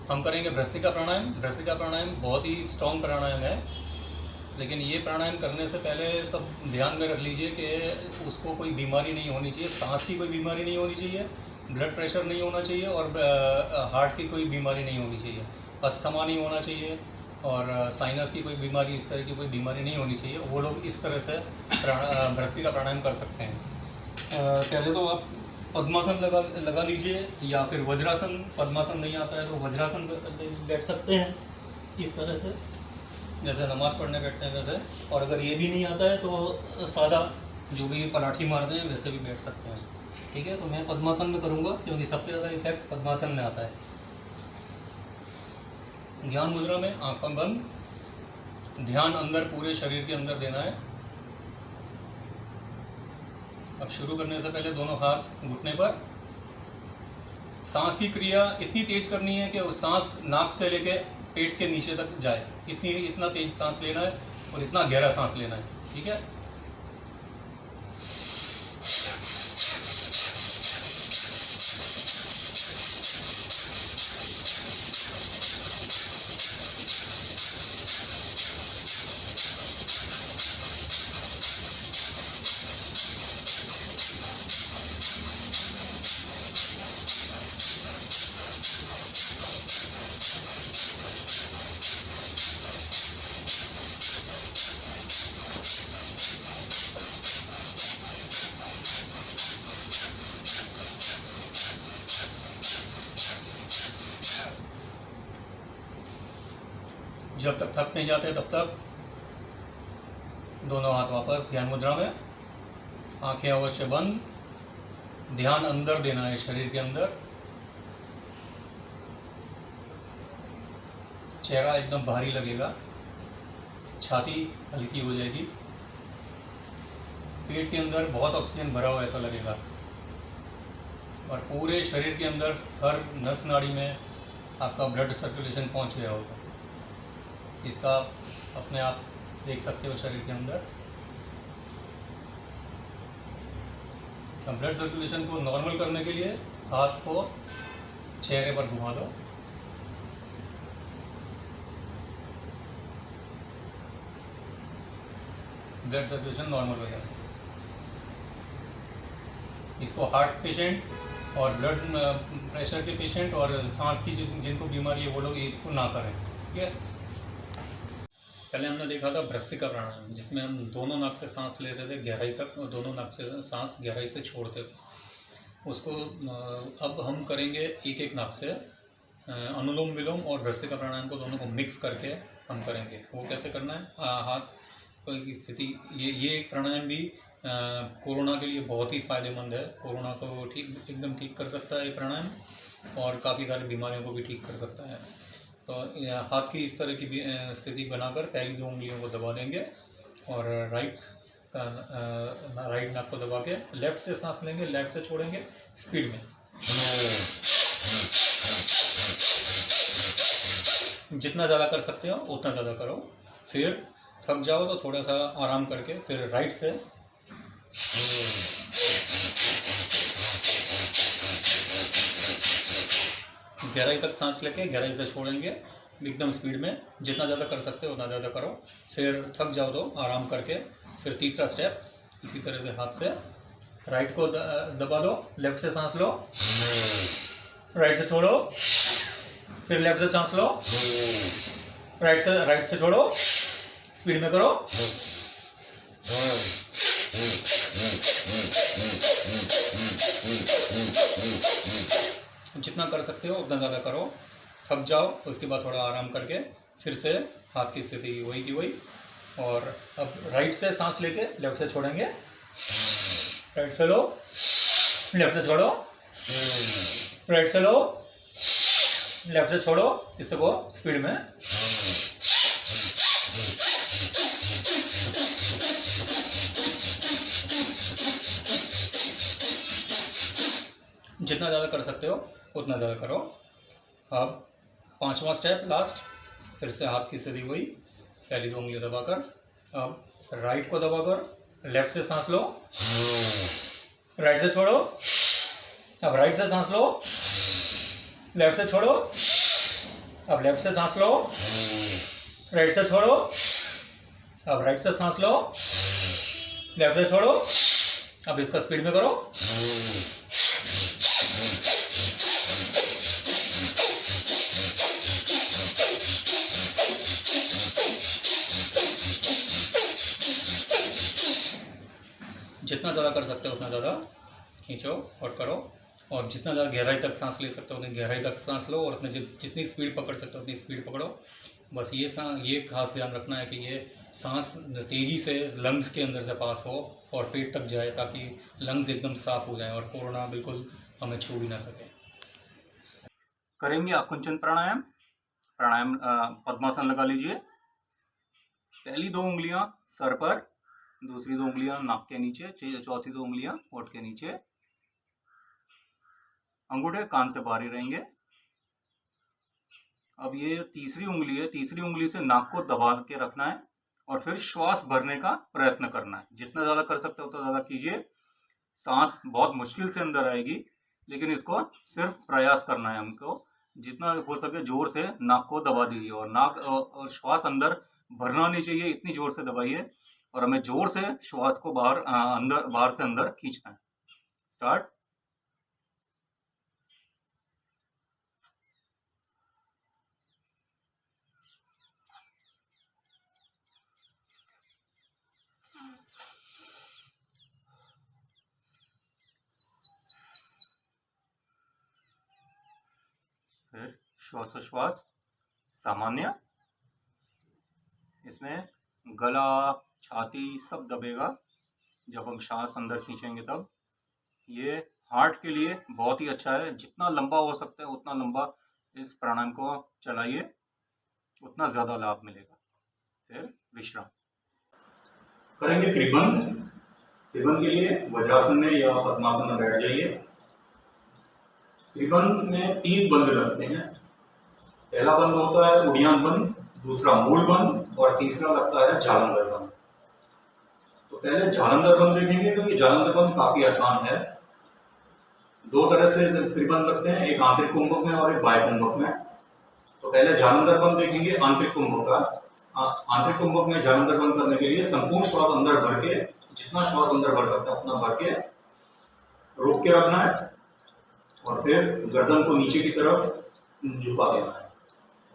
हम करेंगे भ्रस्त्रिका प्राणायाम। भ्रस्त्रिका प्राणायाम बहुत ही स्ट्रॉन्ग प्राणायाम है, लेकिन ये प्राणायाम करने से पहले सब ध्यान में रख लीजिए कि उसको कोई बीमारी नहीं होनी चाहिए, सांस की कोई बीमारी नहीं होनी चाहिए, ब्लड प्रेशर नहीं होना चाहिए और हार्ट की कोई बीमारी नहीं होनी चाहिए, अस्थमा नहीं होना चाहिए और साइनस की कोई बीमारी, इस तरह की कोई बीमारी नहीं होनी चाहिए। वो लोग इस तरह से भ्रस्त्रिका प्राणायाम कर सकते हैं। पहले तो आप पद्मासन लगा लीजिए या फिर वज्रासन। पद्मासन नहीं आता है तो वज्रासन बैठ सकते हैं इस तरह से, जैसे नमाज पढ़ने बैठते हैं वैसे। और अगर ये भी नहीं आता है तो सादा जो भी पलाठी मारते हैं वैसे भी बैठ सकते हैं। ठीक है, तो मैं पद्मासन में करूँगा क्योंकि सबसे ज़्यादा इफेक्ट पद्मासन में आता है। ध्यान मुद्रा में आंखें बंद, ध्यान अंदर पूरे शरीर के अंदर देना है। अब शुरू करने से पहले दोनों हाथ घुटने पर। सांस की क्रिया इतनी तेज करनी है कि उस सांस नाक से लेके पेट के नीचे तक जाए, इतना तेज सांस लेना है और इतना गहरा सांस लेना है। ठीक है, जब तक थक नहीं जाते तब तक दोनों हाथ वापस ध्यान मुद्रा में, आंखें अवश्य बंद। ध्यान अंदर देना है शरीर के अंदर। चेहरा एकदम भारी लगेगा, छाती हल्की हो जाएगी, पेट के अंदर बहुत ऑक्सीजन भरा हुआ ऐसा लगेगा और पूरे शरीर के अंदर हर नस नाड़ी में आपका ब्लड सर्कुलेशन पहुंच गया होगा। इसका अपने आप देख सकते हो शरीर के अंदर। अब ब्लड सर्कुलेशन को नॉर्मल करने के लिए हाथ को चेहरे पर घुमा दो। ब्लड सर्कुलेशन नॉर्मल हो जाए। इसको हार्ट पेशेंट और ब्लड प्रेशर के पेशेंट और सांस की जिनको बीमारी है वो लोग इसको ना करें। ठीक है, पहले हमने देखा था भ्रस्त्रिका प्राणायाम, जिसमें हम दोनों नाक से सांस लेते थे गहराई तक और दोनों नाक से सांस गहराई से छोड़ते थे। उसको अब हम करेंगे एक एक नाक से अनुलोम विलोम और भ्रस्त्रिका प्राणायाम को दोनों को मिक्स करके हम करेंगे। वो कैसे करना है, हाथ की स्थिति, ये एक प्राणायाम भी कोरोना के लिए बहुत ही फ़ायदेमंद है। कोरोना को एकदम ठीक कर सकता है ये प्राणायाम और काफ़ी सारी बीमारियों को भी ठीक कर सकता है। तो हाथ की इस तरह की स्थिति बनाकर पहली दो उंगलियों को दबा देंगे और राइट नाक को दबा के लेफ्ट से सांस लेंगे, लेफ्ट से छोड़ेंगे स्पीड में। जितना ज़्यादा कर सकते हो उतना ज़्यादा करो। फिर थक जाओ तो थोड़ा सा आराम करके फिर राइट से गहराई तक सांस लेके गहराई से छोड़ेंगे एकदम स्पीड में। जितना ज़्यादा कर सकते हो उतना ज़्यादा करो। फिर थक जाओ तो आराम करके फिर तीसरा स्टेप इसी तरह से हाथ से राइट को दबा दो, लेफ्ट से सांस लो, राइट से छोड़ो, फिर लेफ्ट से सांस लो, राइट से छोड़ो, स्पीड में करो। जितना कर सकते हो उतना ज़्यादा करो। थक जाओ उसके बाद थोड़ा आराम करके फिर से हाथ की स्थिति वही की वही। और अब राइट से सांस लेके लेफ्ट से छोड़ेंगे, राइट से लो, लेफ्ट से छोड़ो, राइट से लो, लेफ्ट से छोड़ो। इसको स्पीड में। जितना ज़्यादा कर सकते हो उतना ज़्यादा करो। अब पांचवा स्टेप लास्ट, फिर से हाथ की स्थिति वही, पहली दो उंगलियां दबाकर। अब राइट को दबाकर लेफ्ट से सांस लो, राइट से छोड़ो। अब राइट से सांस लो, लेफ्ट से छोड़ो, अब लेफ्ट से सांस लो, राइट से छोड़ो। अब राइट से सांस लो, लेफ्ट से छोड़ो। अब इसका स्पीड में करो। जितना ज़्यादा कर सकते हो उतना ज़्यादा खींचो और करो, और जितना ज़्यादा गहराई तक सांस ले सकते हो उतनी गहराई तक सांस लो, और अपने जितनी स्पीड पकड़ सकते हो उतनी स्पीड पकड़ो। बस ये खास ध्यान रखना है कि ये सांस तेज़ी से लंग्स के अंदर से पास हो और पेट तक जाए, ताकि लंग्स एकदम साफ हो जाए और कोरोना बिल्कुल हमें छू भी ना सके। करेंगे आप कुंचन प्राणायाम। प्राणायाम पद्मासन लगा लीजिए। पहली 2 उंगलियां सर पर, दूसरी 2 उंगलियां नाक के नीचे, चौथी 2 उंगलियां होठ के नीचे। अंगूठे कान से बाहर ही रहेंगे। अब ये तीसरी उंगली है, तीसरी उंगली से नाक को दबा के रखना है और फिर श्वास भरने का प्रयत्न करना है। जितना ज़्यादा कर सकते हो उतना ज़्यादा कीजिए। सांस बहुत मुश्किल से अंदर आएगी, लेकिन इसको सिर्फ प्रयास करना है हमको। जितना हो सके जोर से नाक को दबा दीजिए, और नाक और श्वास अंदर भरना नहीं चाहिए, इतनी जोर से दबाइए, और हमें जोर से श्वास को बाहर से अंदर खींचना है। स्टार्ट। फिर श्वासोश्वास सामान्य। इसमें गला, छाती सब दबेगा जब हम सांस अंदर खींचेंगे तब। ये हार्ट के लिए बहुत ही अच्छा है। जितना लंबा हो सकता है उतना लंबा इस प्राणायाम को चलाइए, उतना ज़्यादा लाभ मिलेगा। फिर विश्राम करेंगे। त्रिबंध। त्रिबंध के लिए वज्रासन में या पद्मासन में बैठ जाइए। त्रिबंध में 3 बंद लगते हैं। पहला बंद होता है उड़ियान बंद, दूसरा मूल बंद, और तीसरा लगता है जालंधर बंद। तो पहले जालंधर बंद देखेंगे। तो ये जालंधर बंद काफी आसान है। 2 तरह से त्रिबंध लगते हैं, एक आंतरिक कुंभक में और एक बाह्य कुंभक में। तो पहले जालंधर बंद देखेंगे आंतरिक कुंभक का। आंतरिक कुंभक में जालंधर बंद करने के लिए संपूर्ण श्वास अंदर भर के, जितना श्वास अंदर भर सकते हैं उतना भर के रोक के रखना है, और फिर गर्दन को नीचे की तरफ झुका देना है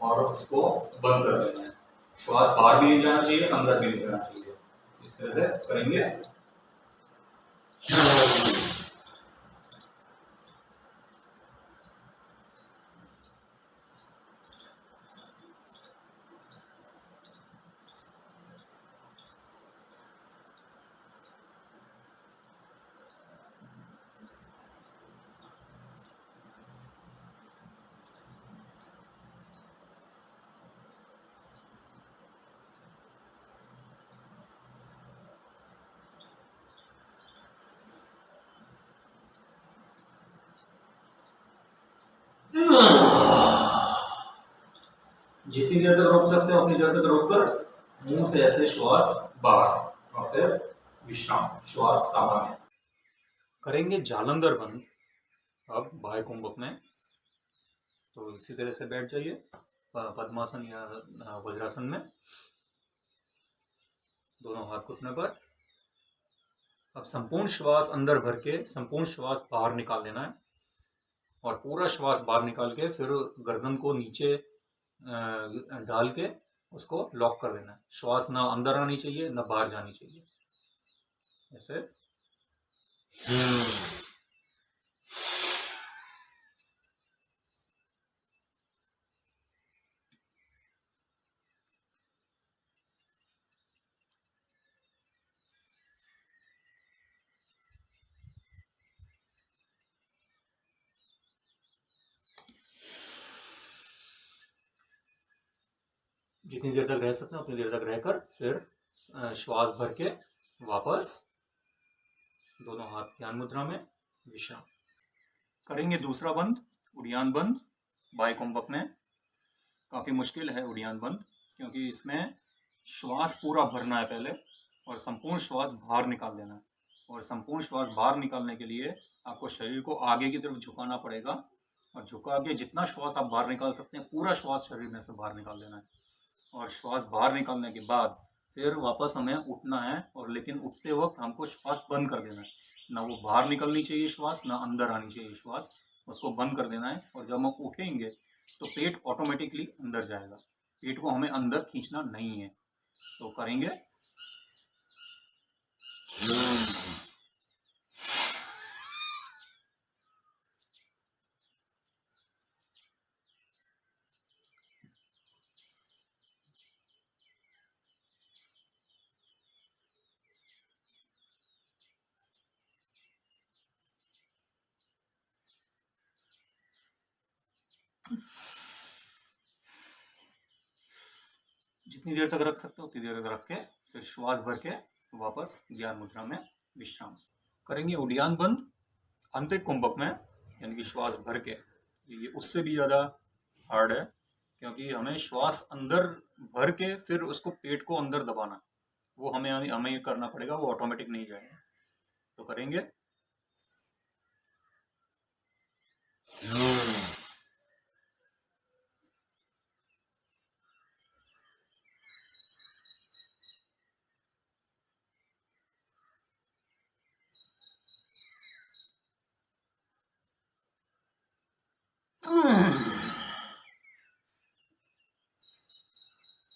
और उसको बंद कर देना है। श्वास बाहर भी नहीं जाना चाहिए, अंदर भी नहीं जाना चाहिए। इस तरह से करेंगे। जितनी देर तक रोक सकते हैं उतनी देर तक रोककर मुंह से ऐसे श्वास बाहर, और फिर विश्राम, श्वास सामान्य। करेंगे जालंधर बंद अब बाह्य कुंभक में। तो इसी तरह से बैठ जाइए पद्मासन या वज्रासन में, दोनों हाथ घुटने पर। अब संपूर्ण श्वास अंदर भर के संपूर्ण श्वास बाहर निकाल देना है, और पूरा श्वास बाहर निकाल के फिर गर्दन को नीचे डाल के उसको लॉक कर देना है। श्वास ना अंदर आनी चाहिए ना बाहर जानी चाहिए। ऐसे जितनी देर तक रह सकते हैं उतनी देर तक रहकर फिर श्वास भर के वापस दोनों हाथ ध्यान मुद्रा में विश्राम। करेंगे दूसरा बंद, उड़ियान बंद बाह्य कुंभक में। काफ़ी मुश्किल है उड़ियान बंद, क्योंकि इसमें श्वास पूरा भरना है पहले, और संपूर्ण श्वास बाहर निकाल देना है। और संपूर्ण श्वास बाहर निकालने के लिए आपको शरीर को आगे की तरफ झुकाना पड़ेगा, और झुका के जितना श्वास आप बाहर निकाल सकते हैं पूरा श्वास शरीर में से बाहर निकाल देना है। और श्वास बाहर निकालने के बाद फिर वापस हमें उठना है, और लेकिन उठते वक्त हमको श्वास बंद कर देना है। ना वो बाहर निकलनी चाहिए श्वास, ना अंदर आनी चाहिए श्वास, उसको बंद कर देना है। और जब हम उठेंगे तो पेट ऑटोमेटिकली अंदर जाएगा, पेट को हमें अंदर खींचना नहीं है। तो करेंगे। जितनी देर तक रख सकते हो उतनी देर तक रख के फिर श्वास भर के वापस ज्ञान मुद्रा में विश्राम करेंगे। उड़ियान बंद आंतरिक कुंभक में, यानी कि श्वास भर के। ये उससे भी ज़्यादा हार्ड है, क्योंकि हमें श्वास अंदर भर के फिर उसको पेट को अंदर दबाना, वो हमें ये करना पड़ेगा, वो ऑटोमेटिक नहीं जाएगा। तो करेंगे।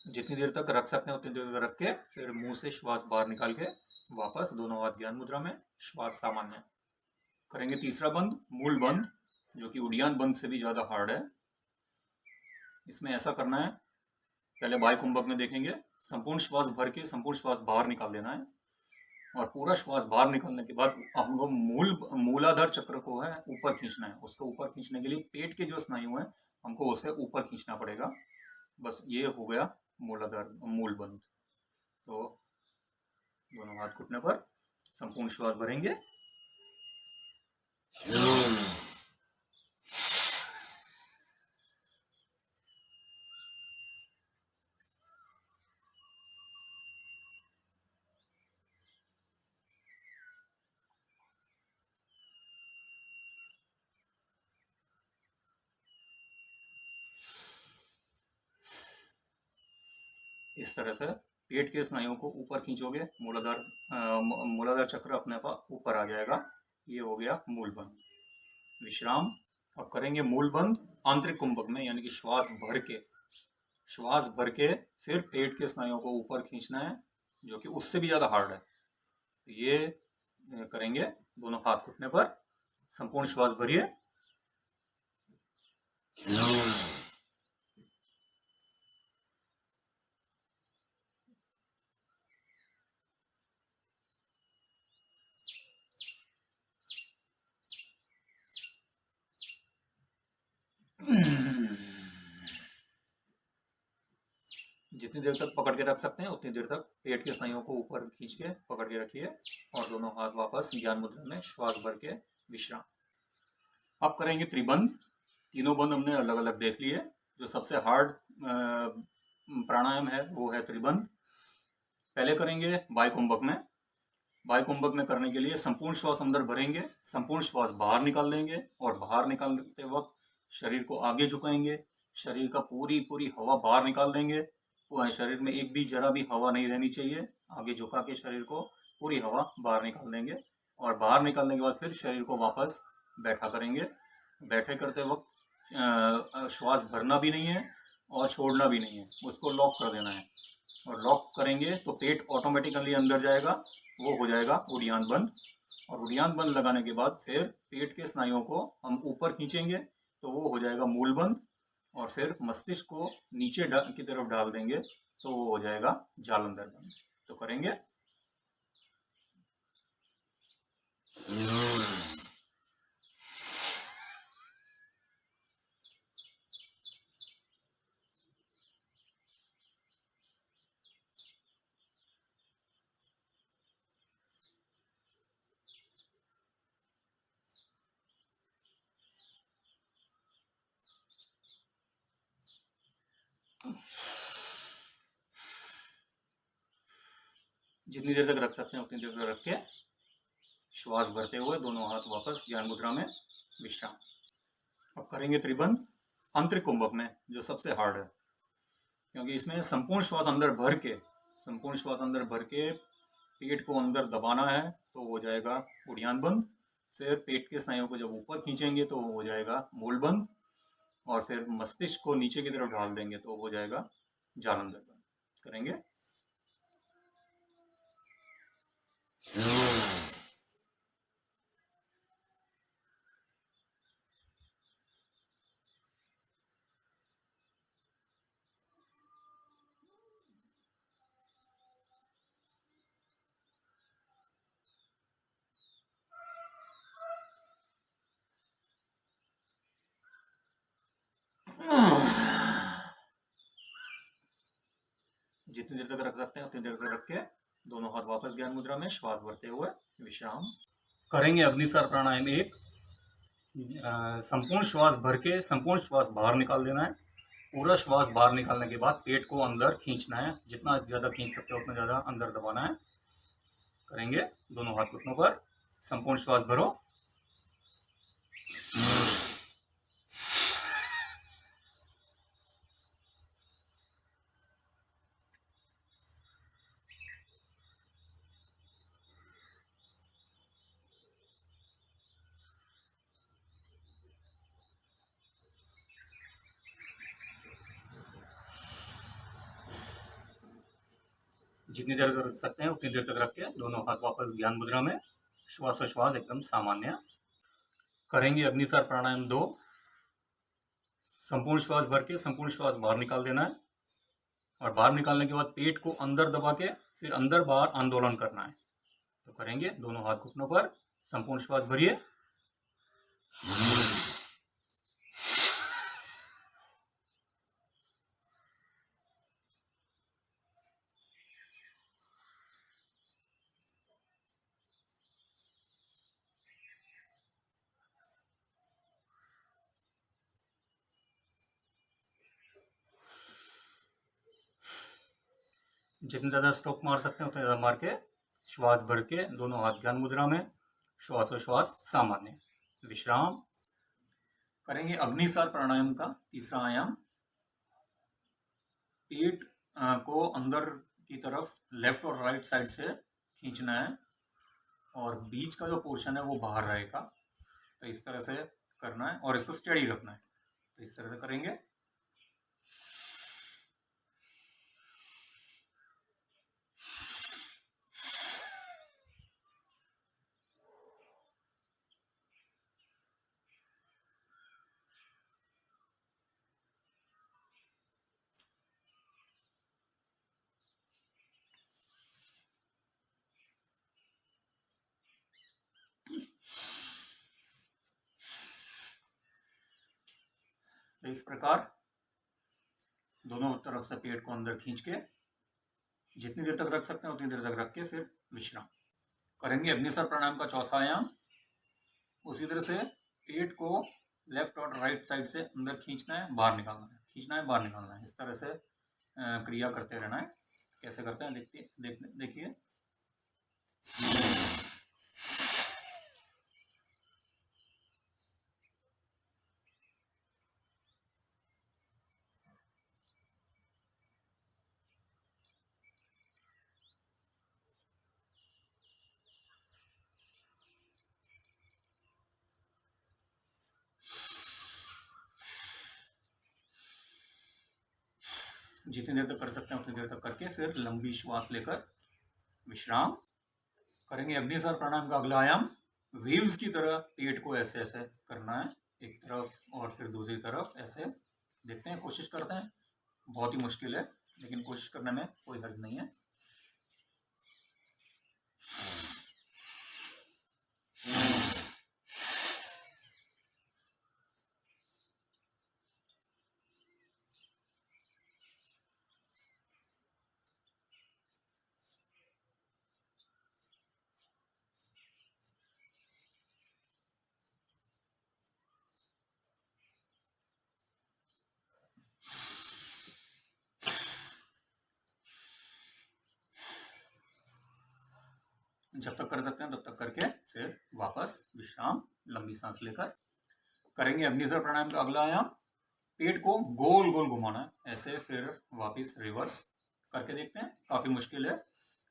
जितनी देर तक रख सकते हैं उतनी देर तक रख के फिर मुंह से श्वास बाहर निकाल के वापस दोनों हाथ ज्ञान मुद्रा में, श्वास सामान्य करेंगे। तीसरा बंद मूल बंद, जो कि उड़ियान बंद से भी ज़्यादा हार्ड है। इसमें ऐसा करना है, पहले बाह्य कुंभक में देखेंगे, संपूर्ण श्वास भर के संपूर्ण श्वास बाहर निकाल देना है। और पूरा श्वास बाहर निकालने के बाद हमको मूलाधार चक्र को है ऊपर खींचना है। उसको ऊपर खींचने के लिए पेट के जो स्नायु हैं हमको उसे ऊपर खींचना पड़ेगा। बस ये हो गया मूलाधार मूल बंद। तो दोनों हाथ घुटने पर संपूर्ण श्वास भरेंगे। इस तरह से पेट के स्नायुओं को ऊपर खींचोगे, मूलाधार चक्र अपने आप ऊपर आ जाएगा। ये हो गया मूल बंद। विश्राम। अब करेंगे मूल बंद आंतरिक कुंभक में, यानी कि श्वास भर के फिर पेट के स्नायुओं को ऊपर खींचना है, जो कि उससे भी ज़्यादा हार्ड है। ये करेंगे दोनों हाथ घुटने पर, संपूर्ण श्वास भरिए। जितनी देर तक पकड़ के रख सकते हैं उतनी देर तक पेट के स्नायुओं को ऊपर खींच के पकड़ के रखिए, और दोनों हाथ वापस ज्ञान मुद्रा में श्वास भर के विश्राम। अब करेंगे त्रिबंध। तीनों बंद हमने अलग अलग देख लिए। जो सबसे हार्ड प्राणायाम है वो है त्रिबंध। पहले करेंगे बाह्य कुंभक में। बाह्य कुंभक में करने के लिए संपूर्ण श्वास अंदर भरेंगे, संपूर्ण श्वास बाहर निकाल देंगे, और बाहर निकालते वक्त शरीर को आगे झुकाएंगे, शरीर का पूरी हवा बाहर निकाल देंगे। शरीर में एक भी जरा भी हवा नहीं रहनी चाहिए। आगे झुका के शरीर को पूरी हवा बाहर निकाल देंगे, और बाहर निकालने के बाद फिर शरीर को वापस बैठा करेंगे। बैठे करते वक्त श्वास भरना भी नहीं है और छोड़ना भी नहीं है, उसको लॉक कर देना है। और लॉक करेंगे तो पेट ऑटोमेटिकली अंदर जाएगा, वो हो जाएगा उड़ियान बंद। और उड़ियान बंद लगाने के बाद फिर पेट के स्नायुओं को हम ऊपर खींचेंगे, तो वो हो जाएगा मूल बंद। और फिर मस्तिष्क को नीचे की तरफ डाल देंगे, तो वो हो जाएगा जालंधर बंद। तो करेंगे। जितनी देर तक रख सकते हैं उतनी देर तक रख के श्वास भरते हुए दोनों हाथ वापस ज्ञान मुद्रा में विश्राम। अब करेंगे त्रिबंध आंतरिक कुंभक में, जो सबसे हार्ड है, क्योंकि इसमें संपूर्ण श्वास अंदर भर के पेट को अंदर दबाना है, तो हो जाएगा उड़ियान बंद। फिर पेट के स्नायुओं को जब ऊपर खींचेंगे तो हो जाएगा मूल बंद, और फिर मस्तिष्क को नीचे की तरफ ढाल देंगे तो हो जाएगा जालंधर बंद। करेंगे। जितनी देर तक रख सकते हैं उतनी देर तक रख के दोनों हाथ वापस ज्ञान मुद्रा में श्वास भरते हुए विश्राम करेंगे। अग्निसार प्राणायाम 1। संपूर्ण श्वास भर के संपूर्ण श्वास बाहर निकाल देना है। पूरा श्वास बाहर निकालने के बाद पेट को अंदर खींचना है, जितना ज़्यादा खींच सकते हो उतना ज़्यादा अंदर दबाना है। करेंगे। दोनों हाथ घुटनों पर संपूर्ण श्वास भरो। जितनी देर तक रख सकते हैं उतनी देर तक रख के दोनों हाथ वापस ज्ञान मुद्रा में, श्वासोश्वास एकदम सामान्य। करेंगे अग्निसार प्राणायाम 2। संपूर्ण श्वास भर के संपूर्ण श्वास बाहर निकाल देना है, और बाहर निकालने के बाद पेट को अंदर दबा के फिर अंदर बाहर आंदोलन करना है। तो करेंगे। दोनों हाथ घुटनों पर संपूर्ण श्वास भरिए। जितने ज़्यादा स्ट्रोक मार सकते हैं उतने ज़्यादा मार के श्वास भर के दोनों हाथ ज्ञान मुद्रा में, श्वासोश्वास सामान्य। विश्राम। करेंगे अग्निसार प्राणायाम का तीसरा आयाम। पेट को अंदर की तरफ लेफ्ट और राइट साइड से खींचना है, और बीच का जो पोर्शन है वो बाहर रहेगा। तो इस तरह से करना है और इसको स्टेडी रखना है। तो इस तरह से करेंगे। तो इस प्रकार दोनों तरफ से पेट को अंदर खींच के जितनी देर तक रख सकते हैं उतनी देर तक रख के फिर विश्राम करेंगे। अग्निसार प्राणायाम का चौथा आयाम। उसी तरह से पेट को लेफ्ट और राइट साइड से अंदर खींचना है, बाहर निकालना है, खींचना है, बाहर निकालना है। इस तरह से क्रिया करते रहना है। कैसे करते हैं देखिए। जितनी देर तक कर सकते हैं उतनी देर तक करके फिर लंबी श्वास लेकर विश्राम करेंगे। अग्निसार प्राणायाम का अगला आयाम। व्हील्स की तरह पेट को ऐसे ऐसे करना है, एक तरफ और फिर दूसरी तरफ ऐसे। देखते हैं, कोशिश करते हैं। बहुत ही मुश्किल है लेकिन कोशिश करने में कोई हर्ज नहीं है। जब तक कर सकते हैं तब तक करके फिर वापस विश्राम, लंबी सांस लेकर करेंगे अग्निसर प्राणायाम का अगला आयाम, पेट को गोल गोल घुमाना है ऐसे, फिर वापस रिवर्स करके देखते हैं। काफी मुश्किल है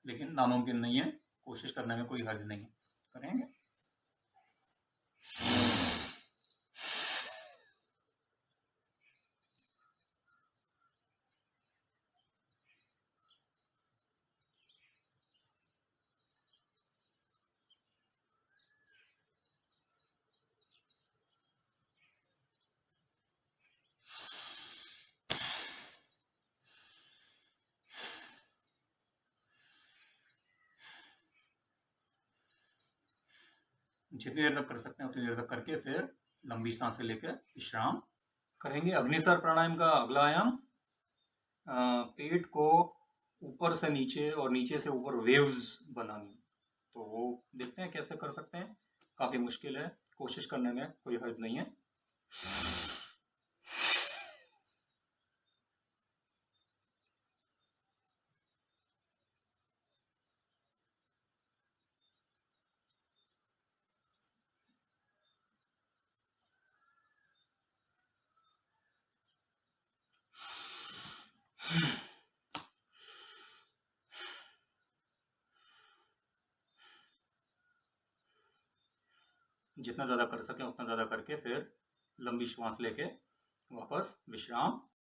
लेकिन नामुमकिन नहीं है, कोशिश करने में कोई हर्ज नहीं है, करेंगे। जितनी देर तक कर सकते हैं उतनी देर तक करके फिर लंबी सांसें लेकर विश्राम करेंगे। अग्निसर प्राणायाम का अगला आयाम, पेट को ऊपर से नीचे और नीचे से ऊपर वेव्स बनानी, तो वो देखते हैं कैसे कर सकते हैं। काफी मुश्किल है, कोशिश करने में कोई हर्ज नहीं है। जितना ज़्यादा कर सकें उतना ज़्यादा करके फिर लंबी श्वास लेके वापस विश्राम